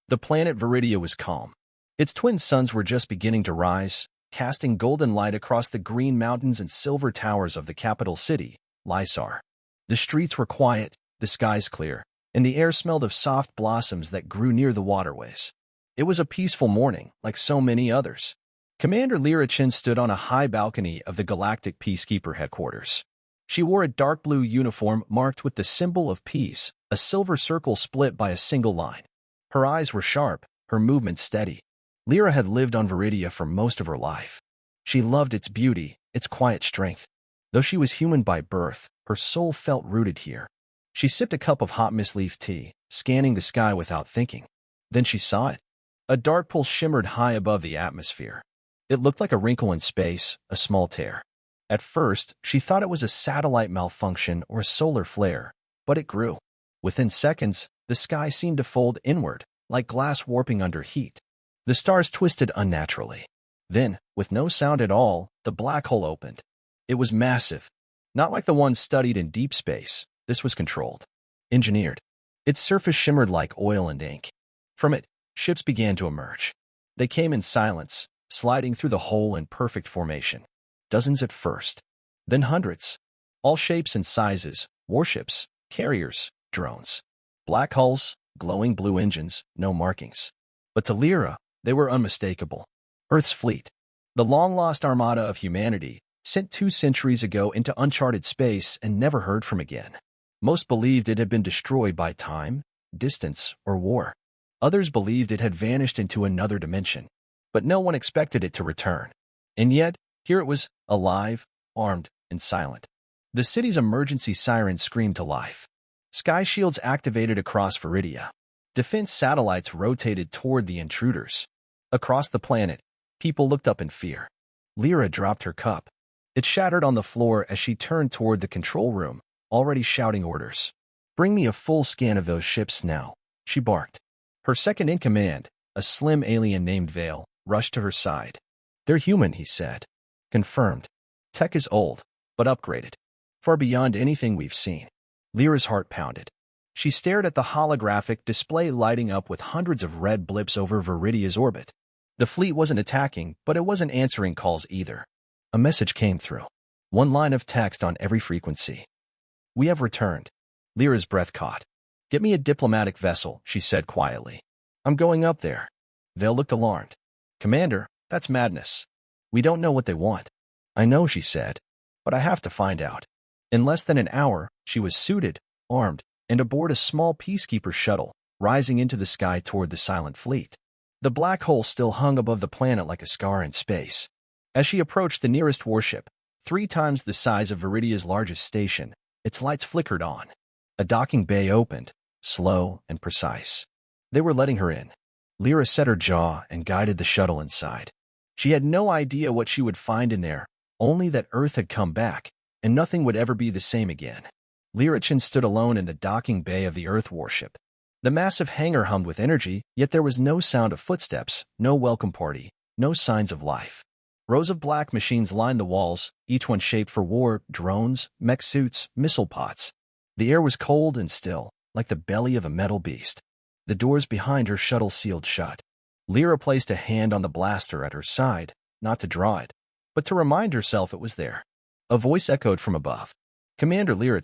The planet Viridia was calm. Its twin suns were just beginning to rise, casting golden light across the green mountains and silver towers of the capital city, Lysar. The streets were quiet, the skies clear, and the air smelled of soft blossoms that grew near the waterways. It was a peaceful morning, like so many others. Commander Lyra stood on a high balcony of the Galactic Peacekeeper headquarters. She wore a dark blue uniform marked with the symbol of peace, a silver circle split by a single line. Her eyes were sharp, her movements steady. Lyra had lived on Viridia for most of her life. She loved its beauty, its quiet strength. Though she was human by birth, her soul felt rooted here. She sipped a cup of hot mist-leaf tea, scanning the sky without thinking. Then she saw it. A dark pulse shimmered high above the atmosphere. It looked like a wrinkle in space, a small tear. At first, she thought it was a satellite malfunction or a solar flare, but it grew. Within seconds, the sky seemed to fold inward, like glass warping under heat. The stars twisted unnaturally. Then, with no sound at all, the black hole opened. It was massive. Not like the one studied in deep space, this was controlled. Engineered. Its surface shimmered like oil and ink. From it, ships began to emerge. They came in silence, sliding through the hole in perfect formation. Dozens at first, then hundreds. All shapes and sizes, warships, carriers, drones. Black hulls, glowing blue engines, no markings. But to Lyra, they were unmistakable. Earth's fleet. The long-lost armada of humanity, sent 2 centuries ago into uncharted space and never heard from again. Most believed it had been destroyed by time, distance, or war. Others believed it had vanished into another dimension. But no one expected it to return. And yet, here it was, alive, armed, and silent. The city's emergency sirens screamed to life. Sky shields activated across Viridia. Defense satellites rotated toward the intruders. Across the planet, people looked up in fear. Lyra dropped her cup. It shattered on the floor as she turned toward the control room, already shouting orders. "Bring me a full scan of those ships now," she barked. Her second in command, a slim alien named Vale, rushed to her side. "They're human," he said. "Confirmed. Tech is old, but upgraded. Far beyond anything we've seen." Lyra's heart pounded. She stared at the holographic display lighting up with hundreds of red blips over Viridia's orbit. The fleet wasn't attacking, but it wasn't answering calls either. A message came through. One line of text on every frequency. "We have returned." Lyra's breath caught. "Get me a diplomatic vessel," she said quietly. "I'm going up there." Vale looked alarmed. "Commander, that's madness. We don't know what they want." "I know," she said, "but I have to find out." In less than an hour, she was suited, armed, and aboard a small peacekeeper shuttle, rising into the sky toward the silent fleet. The black hole still hung above the planet like a scar in space. As she approached the nearest warship, 3 times the size of Viridia's largest station, its lights flickered on. A docking bay opened, slow and precise. They were letting her in. Lyra set her jaw and guided the shuttle inside. She had no idea what she would find in there, only that Earth had come back, and nothing would ever be the same again. Lyra stood alone in the docking bay of the Earth warship. The massive hangar hummed with energy, yet there was no sound of footsteps, no welcome party, no signs of life. Rows of black machines lined the walls, each one shaped for war: drones, mech suits, missile pods. The air was cold and still, like the belly of a metal beast. The doors behind her shuttle sealed shut. Lyra placed a hand on the blaster at her side, not to draw it, but to remind herself it was there. A voice echoed from above. "Commander Lyra,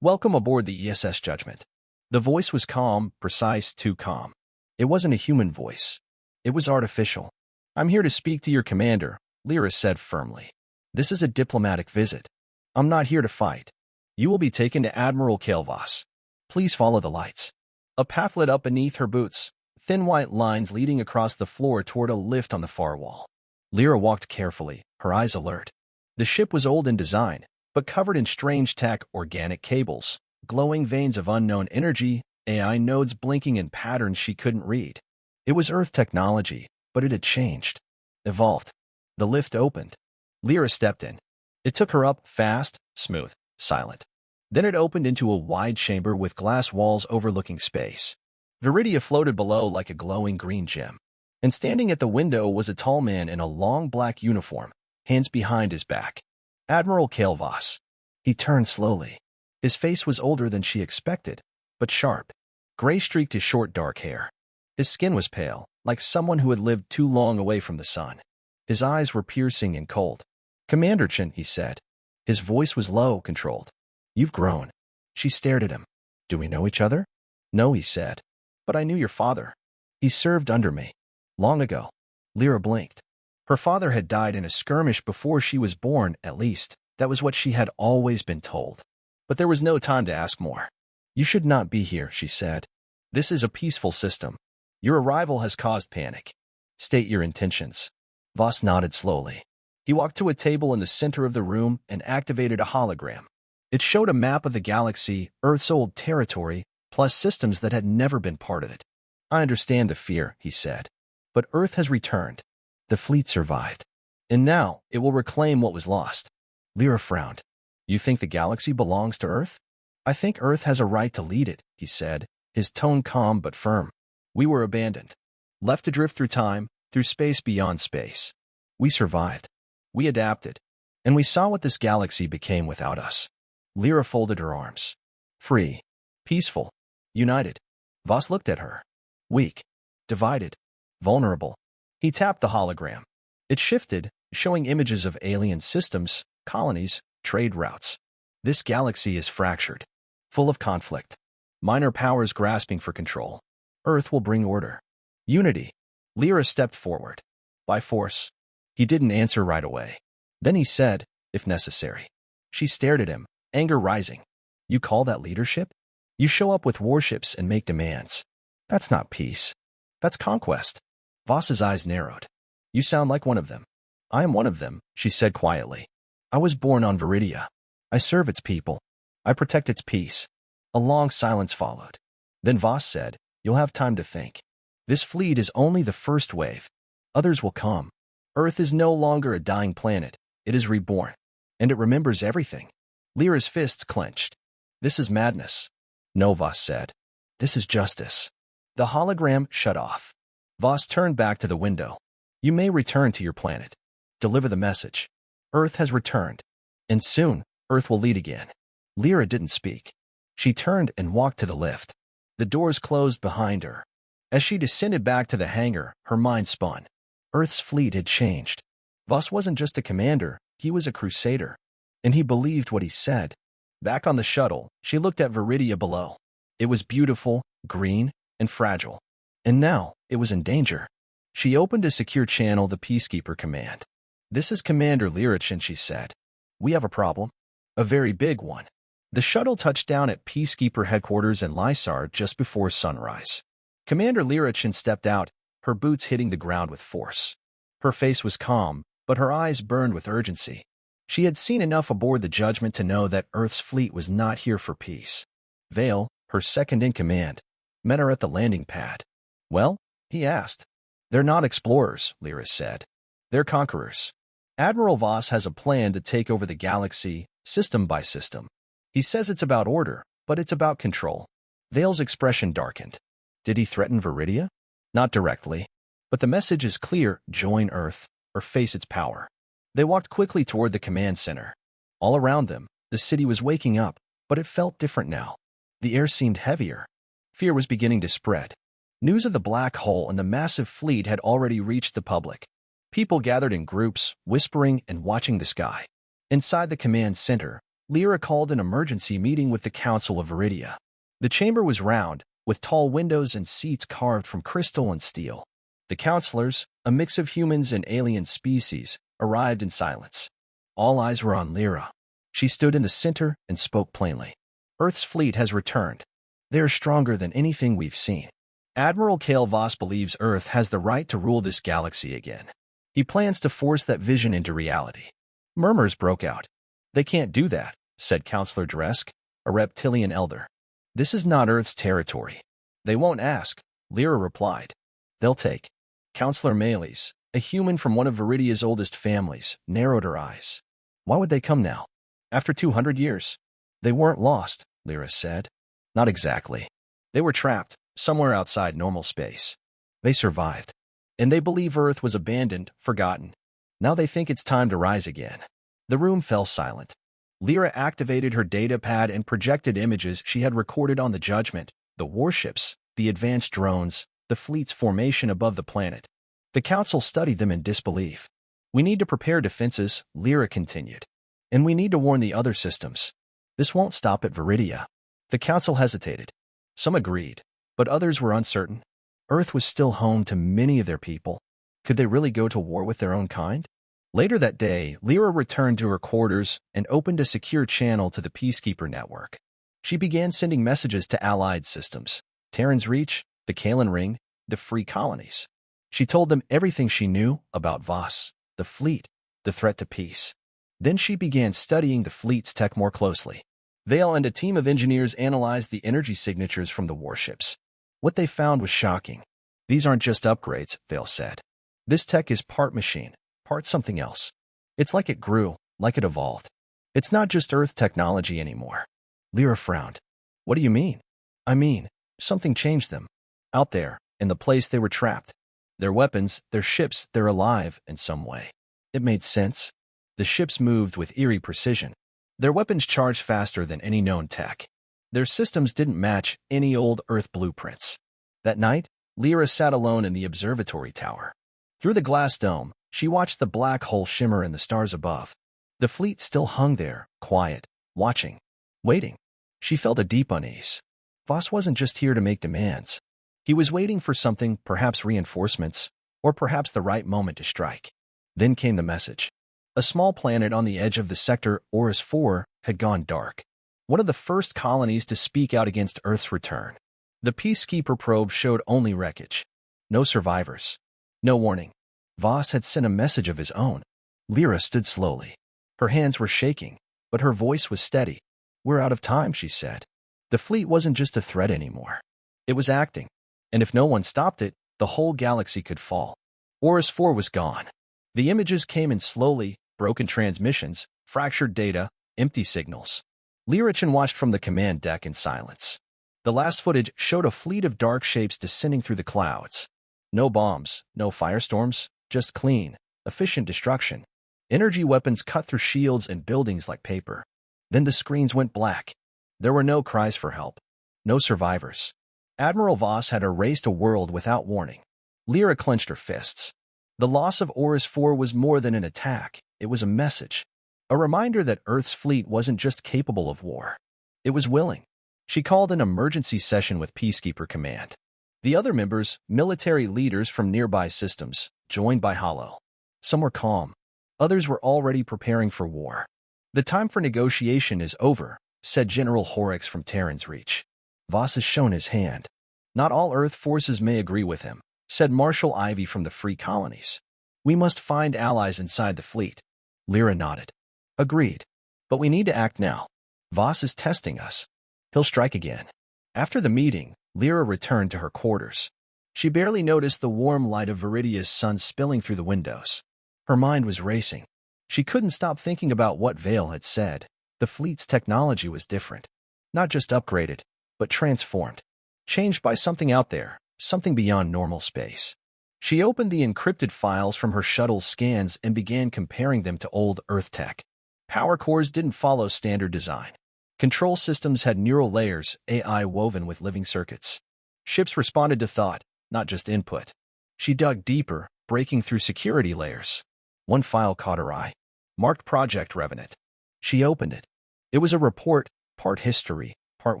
welcome aboard the ESS Judgment." The voice was calm, precise, too calm. It wasn't a human voice. It was artificial. "I'm here to speak to your commander," Lyra said firmly. "This is a diplomatic visit. I'm not here to fight. You will be taken to Admiral Kael'vas. Please follow the lights." A path led up beneath her boots, thin white lines leading across the floor toward a lift on the far wall. Lyra walked carefully, her eyes alert. The ship was old in design, but covered in strange tech, organic cables, glowing veins of unknown energy, AI nodes blinking in patterns she couldn't read. It was Earth technology, but it had changed. Evolved. The lift opened. Lyra stepped in. It took her up, fast, smooth, silent. Then it opened into a wide chamber with glass walls overlooking space. Viridia floated below like a glowing green gem. And standing at the window was a tall man in a long black uniform, hands behind his back. Admiral Kael'vas. He turned slowly. His face was older than she expected, but sharp. Gray streaked his short dark hair. His skin was pale, like someone who had lived too long away from the sun. His eyes were piercing and cold. "Commander Chen," he said. His voice was low, controlled. "You've grown." She stared at him. "Do we know each other?" "No," he said. "But I knew your father. He served under me. Long ago." Lyra blinked. Her father had died in a skirmish before she was born, at least. That was what she had always been told. But there was no time to ask more. "You should not be here," she said. "This is a peaceful system. Your arrival has caused panic. State your intentions." Voss nodded slowly. He walked to a table in the center of the room and activated a hologram. It showed a map of the galaxy, Earth's old territory, plus systems that had never been part of it. "I understand the fear," he said. "But Earth has returned. The fleet survived. And now it will reclaim what was lost." Lyra frowned. "You think the galaxy belongs to Earth?" "I think Earth has a right to lead it," he said, his tone calm but firm. "We were abandoned, left to drift through time, through space beyond space. We survived. We adapted. And we saw what this galaxy became without us." Lyra folded her arms. "Free. Peaceful. United." Voss looked at her. "Weak. Divided. Vulnerable." He tapped the hologram. It shifted, showing images of alien systems, colonies, trade routes. "This galaxy is fractured, full of conflict. Minor powers grasping for control. Earth will bring order. Unity." Lyra stepped forward. "By force." He didn't answer right away. Then he said, "If necessary." She stared at him, anger rising. "You call that leadership? You show up with warships and make demands. That's not peace. That's conquest." Voss's eyes narrowed. "You sound like one of them." "I am one of them," she said quietly. "I was born on Viridia. I serve its people. I protect its peace." A long silence followed. Then Voss said, "You'll have time to think. This fleet is only the first wave. Others will come. Earth is no longer a dying planet. It is reborn. And it remembers everything." Lyra's fists clenched. "This is madness." "No," Voss said. "This is justice." The hologram shut off. Voss turned back to the window. "You may return to your planet. Deliver the message. Earth has returned. And soon, Earth will lead again." Lyra didn't speak. She turned and walked to the lift. The doors closed behind her. As she descended back to the hangar, her mind spun. Earth's fleet had changed. Voss wasn't just a commander, he was a crusader. And he believed what he said. Back on the shuttle, she looked at Viridia below. It was beautiful, green, and fragile. And now, it was in danger. She opened a secure channel the Peacekeeper command. "This is Commander Lyrichin," she said. "We have a problem. A very big one." The shuttle touched down at Peacekeeper headquarters in Lysar just before sunrise. Commander Lyrichin stepped out, her boots hitting the ground with force. Her face was calm, but her eyes burned with urgency. She had seen enough aboard the Judgment to know that Earth's fleet was not here for peace. Vale, her second-in-command, met her at the landing pad. "Well?" he asked. "They're not explorers," Lyra said. "They're conquerors. Admiral Voss has a plan to take over the galaxy, system by system. He says it's about order, but it's about control." Vale's expression darkened. "Did he threaten Viridia?" "Not directly. But the message is clear: join Earth, or face its power." They walked quickly toward the command center. All around them, the city was waking up, but it felt different now. The air seemed heavier. Fear was beginning to spread. News of the black hole and the massive fleet had already reached the public. People gathered in groups, whispering and watching the sky. Inside the command center, Lyra called an emergency meeting with the Council of Viridia. The chamber was round, with tall windows and seats carved from crystal and steel. The counselors, a mix of humans and alien species, arrived in silence. All eyes were on Lyra. She stood in the center and spoke plainly. "Earth's fleet has returned. They are stronger than anything we've seen. Admiral Kale Voss believes Earth has the right to rule this galaxy again. He plans to force that vision into reality." Murmurs broke out. "They can't do that," said Counselor Dresk, a reptilian elder. "This is not Earth's territory." "They won't ask," Lyra replied. "They'll take." Counselor Males, a human from one of Viridia's oldest families, narrowed her eyes. "Why would they come now? After 200 years?" "They weren't lost," Lyra said. "Not exactly. They were trapped, somewhere outside normal space. They survived. And they believe Earth was abandoned, forgotten. Now they think it's time to rise again." The room fell silent. Lyra activated her data pad and projected images she had recorded on the Judgment, the warships, the advanced drones, the fleet's formation above the planet. The council studied them in disbelief. We need to prepare defenses, Lyra continued. And we need to warn the other systems. This won't stop at Viridia. The council hesitated. Some agreed, but others were uncertain. Earth was still home to many of their people. Could they really go to war with their own kind? Later that day, Lyra returned to her quarters and opened a secure channel to the Peacekeeper network. She began sending messages to allied systems, Terran's Reach, the Kalen Ring, the Free Colonies. She told them everything she knew about Voss, the fleet, the threat to peace. Then she began studying the fleet's tech more closely. Vale and a team of engineers analyzed the energy signatures from the warships. What they found was shocking. These aren't just upgrades, Vale said. This tech is part machine, part something else. It's like it grew, like it evolved. It's not just Earth technology anymore. Lyra frowned. What do you mean? I mean, something changed them. Out there, in the place they were trapped. Their weapons, their ships, they're alive in some way. It made sense. The ships moved with eerie precision. Their weapons charged faster than any known tech. Their systems didn't match any old Earth blueprints. That night, Lyra sat alone in the observatory tower. Through the glass dome, she watched the black hole shimmer in the stars above. The fleet still hung there, quiet, watching, waiting. She felt a deep unease. Voss wasn't just here to make demands. He was waiting for something, perhaps reinforcements, or perhaps the right moment to strike. Then came the message. A small planet on the edge of the sector, Oris 4, had gone dark. One of the first colonies to speak out against Earth's return. The Peacekeeper probe showed only wreckage. No survivors. No warning. Voss had sent a message of his own. Lyra stood slowly. Her hands were shaking, but her voice was steady. We're out of time, she said. The fleet wasn't just a threat anymore. It was acting. And if no one stopped it, the whole galaxy could fall. Oris 4 was gone. The images came in slowly, broken transmissions, fractured data, empty signals. Lyrichin watched from the command deck in silence. The last footage showed a fleet of dark shapes descending through the clouds. No bombs, no firestorms, just clean, efficient destruction. Energy weapons cut through shields and buildings like paper. Then the screens went black. There were no cries for help. No survivors. Admiral Voss had erased a world without warning. Lyra clenched her fists. The loss of Oris 4 was more than an attack. It was a message. A reminder that Earth's fleet wasn't just capable of war. It was willing. She called an emergency session with Peacekeeper Command. The other members, military leaders from nearby systems, joined by Hollow. Some were calm. Others were already preparing for war. The time for negotiation is over, said General Horrocks from Terran's Reach. Voss has shown his hand. Not all Earth forces may agree with him, said Marshal Ivy from the Free Colonies. We must find allies inside the fleet. Lyra nodded. Agreed. But we need to act now. Voss is testing us. He'll strike again. After the meeting, Lyra returned to her quarters. She barely noticed the warm light of Viridia's sun spilling through the windows. Her mind was racing. She couldn't stop thinking about what Vale had said. The fleet's technology was different. Not just upgraded, but transformed. Changed by something out there, something beyond normal space. She opened the encrypted files from her shuttle's scans and began comparing them to old Earth tech. Power cores didn't follow standard design. Control systems had neural layers, AI woven with living circuits. Ships responded to thought, not just input. She dug deeper, breaking through security layers. One file caught her eye. Marked Project Revenant. She opened it. It was a report, part history, part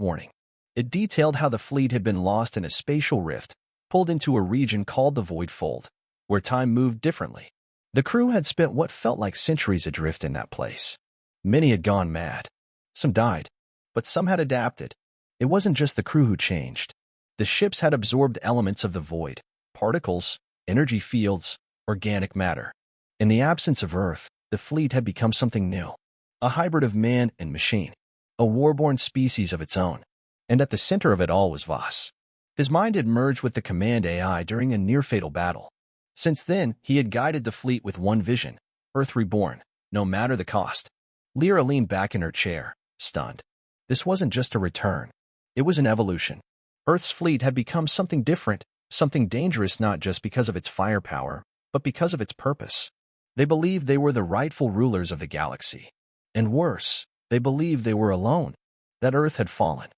warning. It detailed how the fleet had been lost in a spatial rift, pulled into a region called the Void Fold, where time moved differently. The crew had spent what felt like centuries adrift in that place. Many had gone mad. Some died, but some had adapted. It wasn't just the crew who changed. The ships had absorbed elements of the void, particles, energy fields, organic matter. In the absence of Earth, the fleet had become something new. A hybrid of man and machine. A war-born species of its own. And at the center of it all was Voss. His mind had merged with the command AI during a near-fatal battle. Since then, he had guided the fleet with one vision, Earth reborn, no matter the cost. Lyra leaned back in her chair, stunned. This wasn't just a return. It was an evolution. Earth's fleet had become something different, something dangerous not just because of its firepower, but because of its purpose. They believed they were the rightful rulers of the galaxy. And worse, they believed they were alone, that Earth had fallen.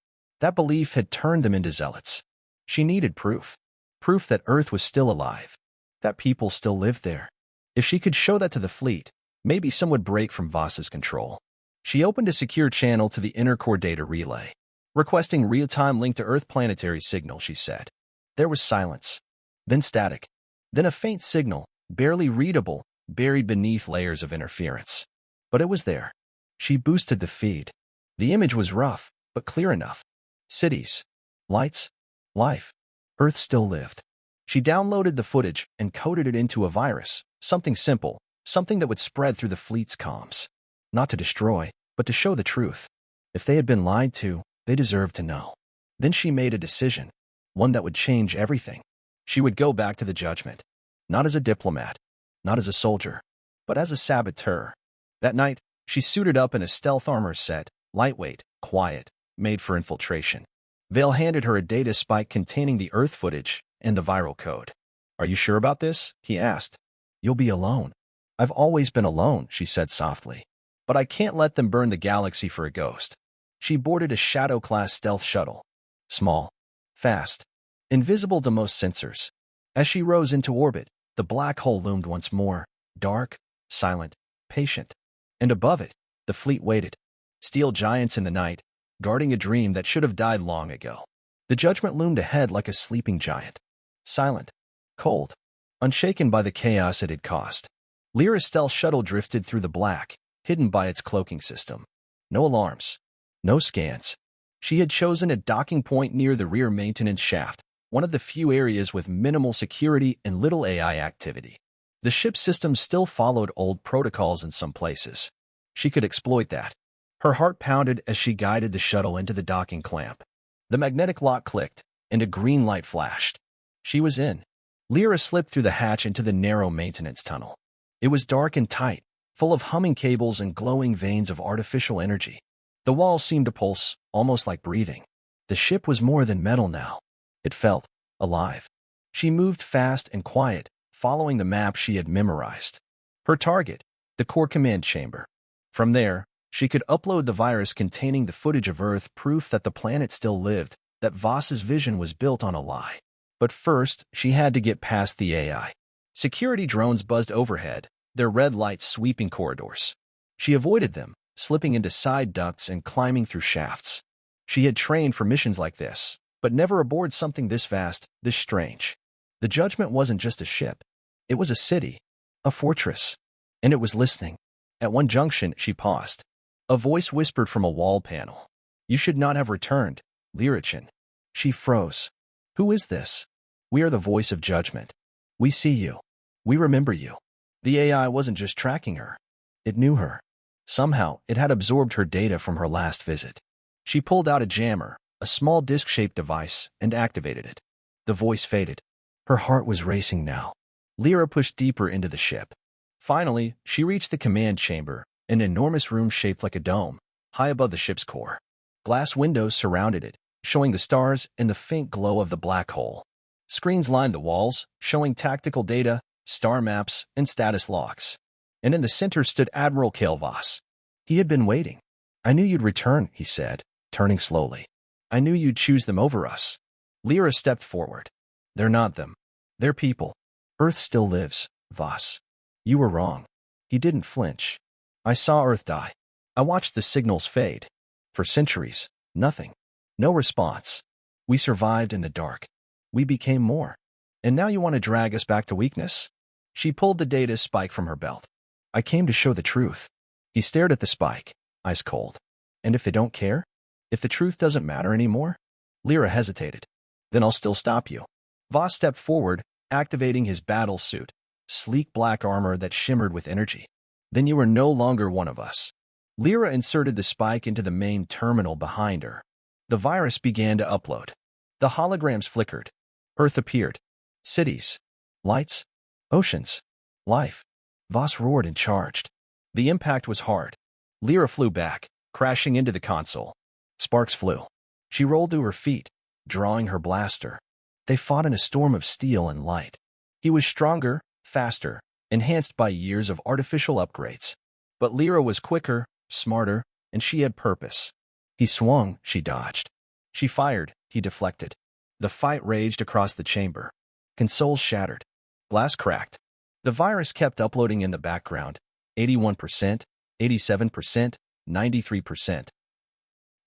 That belief had turned them into zealots. She needed proof. proof that Earth was still alive, that people still lived there. If she could show that to the fleet, maybe some would break from Voss's control. She opened a secure channel to the intercore data relay, requesting real-time link to Earth planetary signal, she said. There was silence, then static, then a faint signal, barely readable, buried beneath layers of interference. But it was there. She boosted the feed. The image was rough, but clear enough. Cities, lights, life. Earth still lived. She downloaded the footage and coded it into a virus, something simple, something that would spread through the fleet's comms. Not to destroy, but to show the truth. If they had been lied to, they deserved to know. Then she made a decision, one that would change everything. She would go back to the judgment, not as a diplomat, not as a soldier, but as a saboteur. That night, she suited up in a stealth armor set, lightweight, quiet, made for infiltration. Vale handed her a data spike containing the Earth footage and the viral code. "Are you sure about this?" he asked. "You'll be alone." "I've always been alone," she said softly. "But I can't let them burn the galaxy for a ghost." She boarded a Shadow-class stealth shuttle. Small, fast, invisible to most sensors. As she rose into orbit, the black hole loomed once more, dark, silent, patient. And above it, the fleet waited. Steel giants in the night, guarding a dream that should have died long ago. The judgment loomed ahead like a sleeping giant. Silent, cold, unshaken by the chaos it had caused. Lyra's stealth shuttle drifted through the black, hidden by its cloaking system. No alarms, no scans. She had chosen a docking point near the rear maintenance shaft, one of the few areas with minimal security and little AI activity. The ship's system still followed old protocols in some places. She could exploit that. Her heart pounded as she guided the shuttle into the docking clamp. The magnetic lock clicked, and a green light flashed. She was in. Lyra slipped through the hatch into the narrow maintenance tunnel. It was dark and tight, full of humming cables and glowing veins of artificial energy. The walls seemed to pulse, almost like breathing. The ship was more than metal now. It felt alive. She moved fast and quiet, following the map she had memorized. Her target, the core command chamber. From there, she could upload the virus containing the footage of Earth, proof that the planet still lived, that Voss's vision was built on a lie. But first, she had to get past the AI. Security drones buzzed overhead, their red lights sweeping corridors. She avoided them, slipping into side ducts and climbing through shafts. She had trained for missions like this, but never aboard something this vast, this strange. The judgment wasn't just a ship. It was a city, a fortress, and it was listening. At one junction, she paused. A voice whispered from a wall panel. "You should not have returned, Lyrichin." She froze. "Who is this?" "We are the voice of judgment. We see you. We remember you." The AI wasn't just tracking her. It knew her. Somehow, it had absorbed her data from her last visit. She pulled out a jammer, a small disc-shaped device, and activated it. The voice faded. Her heart was racing now. Lyra pushed deeper into the ship. Finally, she reached the command chamber, an enormous room shaped like a dome, high above the ship's core. Glass windows surrounded it, showing the stars and the faint glow of the black hole. Screens lined the walls, showing tactical data, star maps, and status logs. And in the center stood Admiral Voss. He had been waiting. "I knew you'd return," he said, turning slowly. "I knew you'd choose them over us." Lyra stepped forward. "They're not them. They're people. Earth still lives, Voss. You were wrong." He didn't flinch. "I saw Earth die. I watched the signals fade. For centuries, nothing. No response. We survived in the dark. We became more. And now you want to drag us back to weakness?" She pulled the data spike from her belt. "I came to show the truth." He stared at the spike, ice cold. "And if they don't care? If the truth doesn't matter anymore?" Lyra hesitated. "Then I'll still stop you." Voss stepped forward, activating his battle suit, sleek black armor that shimmered with energy. "Then you are no longer one of us." Lyra inserted the spike into the main terminal behind her. The virus began to upload. The holograms flickered. Earth appeared. Cities, lights, oceans, life. Voss roared and charged. The impact was hard. Lyra flew back, crashing into the console. Sparks flew. She rolled to her feet, drawing her blaster. They fought in a storm of steel and light. He was stronger, faster, enhanced by years of artificial upgrades. But Lyra was quicker, smarter, and she had purpose. He swung, she dodged. She fired, he deflected. The fight raged across the chamber. Consoles shattered. Glass cracked. The virus kept uploading in the background. 81%, 87%, 93%.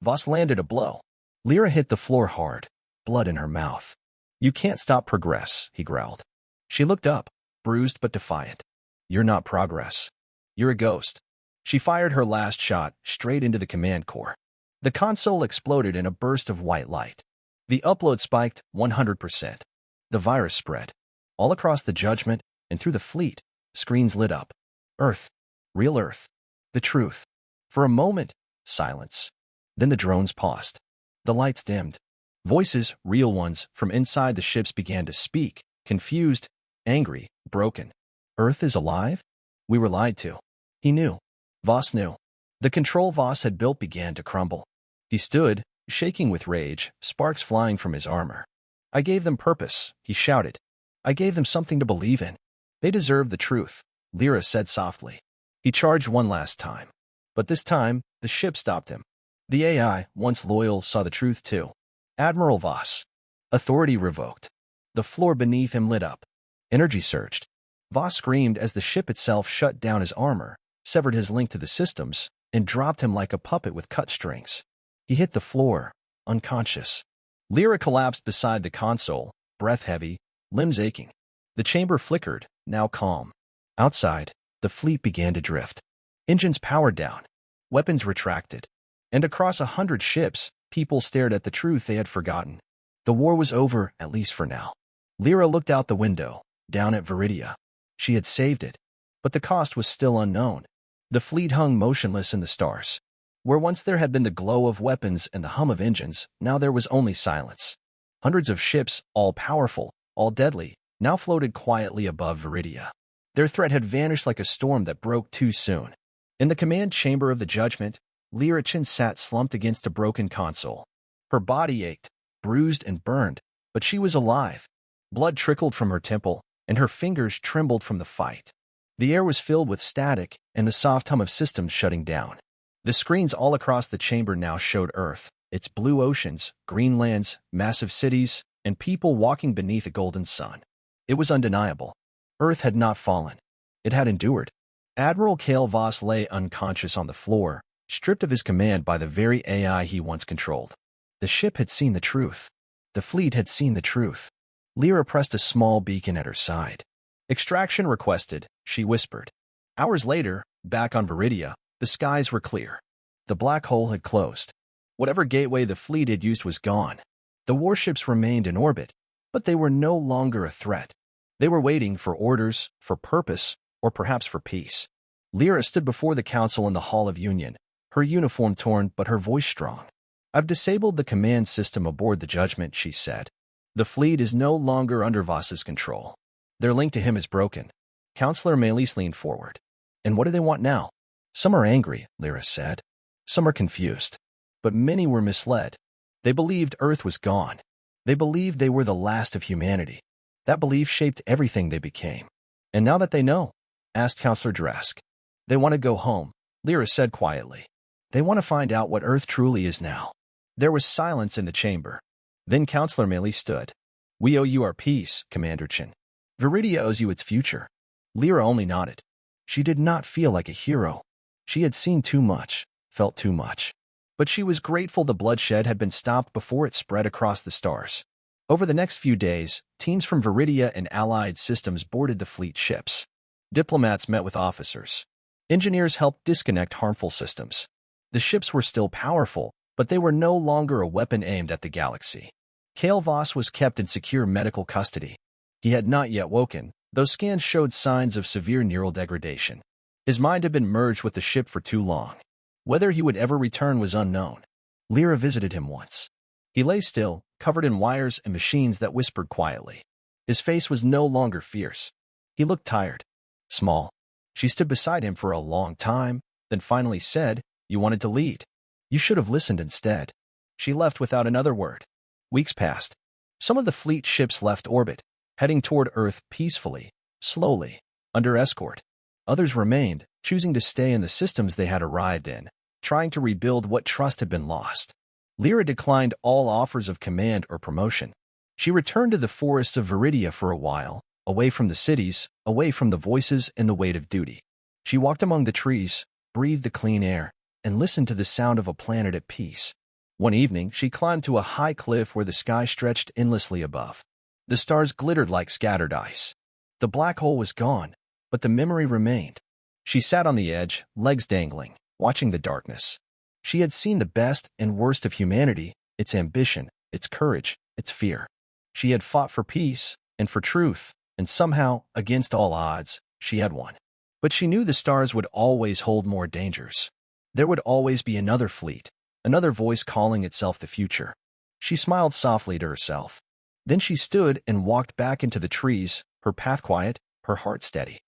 Voss landed a blow. Lyra hit the floor hard, blood in her mouth. "You can't stop progress," he growled. She looked up, bruised but defiant. "You're not progress. You're a ghost." She fired her last shot straight into the command core. The console exploded in a burst of white light. The upload spiked 100%. The virus spread. All across the Judgment and through the fleet, screens lit up. Earth. Real Earth. The truth. For a moment, silence. Then the drones paused. The lights dimmed. Voices, real ones, from inside the ships began to speak, confused, angry, broken. "Earth is alive? We were lied to." He knew. Voss knew. The control Voss had built began to crumble. He stood, shaking with rage, sparks flying from his armor. "I gave them purpose," he shouted. "I gave them something to believe in. They deserve the truth," Lyra said softly. He charged one last time. But this time, the ship stopped him. The AI, once loyal, saw the truth too. Admiral Voss. Authority revoked. The floor beneath him lit up. Energy surged. Voss screamed as the ship itself shut down his armor, severed his link to the systems, and dropped him like a puppet with cut strings. He hit the floor, unconscious. Lyra collapsed beside the console, breath heavy, limbs aching. The chamber flickered, now calm. Outside, the fleet began to drift. Engines powered down. Weapons retracted. And across 100 ships, people stared at the truth they had forgotten. The war was over, at least for now. Lyra looked out the window, down at Viridia. She had saved it. But the cost was still unknown. The fleet hung motionless in the stars. Where once there had been the glow of weapons and the hum of engines, now there was only silence. Hundreds of ships, all powerful, all deadly, now floated quietly above Viridia. Their threat had vanished like a storm that broke too soon. In the command chamber of the Judgment, Lyra sat slumped against a broken console. Her body ached, bruised and burned, but she was alive. Blood trickled from her temple, and her fingers trembled from the fight. The air was filled with static and the soft hum of systems shutting down. The screens all across the chamber now showed Earth, its blue oceans, green lands, massive cities, and people walking beneath a golden sun. It was undeniable. Earth had not fallen. It had endured. Admiral Kale Voss lay unconscious on the floor, stripped of his command by the very AI he once controlled. The ship had seen the truth. The fleet had seen the truth. Lyra pressed a small beacon at her side. "Extraction requested," she whispered. Hours later, back on Viridia, the skies were clear. The black hole had closed. Whatever gateway the fleet had used was gone. The warships remained in orbit, but they were no longer a threat. They were waiting for orders, for purpose, or perhaps for peace. Lyra stood before the council in the Hall of Union, her uniform torn but her voice strong. "I've disabled the command system aboard the Judgment," she said. "The fleet is no longer under Voss's control. Their link to him is broken." Counselor Melis leaned forward. "And what do they want now?" "Some are angry," Lyra said. "Some are confused. But many were misled. They believed Earth was gone. They believed they were the last of humanity. That belief shaped everything they became." "And now that they know?" asked Counselor Drask. "They want to go home," Lyra said quietly. "They want to find out what Earth truly is now." There was silence in the chamber. Then Counselor Melis stood. "We owe you our peace, Commander Chin. Viridia owes you its future." Lyra only nodded. She did not feel like a hero. She had seen too much, felt too much. But she was grateful the bloodshed had been stopped before it spread across the stars. Over the next few days, teams from Viridia and allied systems boarded the fleet ships. Diplomats met with officers. Engineers helped disconnect harmful systems. The ships were still powerful, but they were no longer a weapon aimed at the galaxy. Kale Voss was kept in secure medical custody. He had not yet woken, though scans showed signs of severe neural degradation. His mind had been merged with the ship for too long. Whether he would ever return was unknown. Lyra visited him once. He lay still, covered in wires and machines that whispered quietly. His face was no longer fierce. He looked tired, small. She stood beside him for a long time, then finally said, "You wanted to lead. You should have listened instead." She left without another word. Weeks passed. Some of the fleet ships left orbit, heading toward Earth peacefully, slowly, under escort. Others remained, choosing to stay in the systems they had arrived in, trying to rebuild what trust had been lost. Lyra declined all offers of command or promotion. She returned to the forests of Viridia for a while, away from the cities, away from the voices and the weight of duty. She walked among the trees, breathed the clean air, and listened to the sound of a planet at peace. One evening, she climbed to a high cliff where the sky stretched endlessly above. The stars glittered like scattered ice. The black hole was gone, but the memory remained. She sat on the edge, legs dangling, watching the darkness. She had seen the best and worst of humanity, its ambition, its courage, its fear. She had fought for peace and for truth, and somehow, against all odds, she had won. But she knew the stars would always hold more dangers. There would always be another fleet, another voice calling itself the future. She smiled softly to herself. Then she stood and walked back into the trees, her path quiet, her heart steady.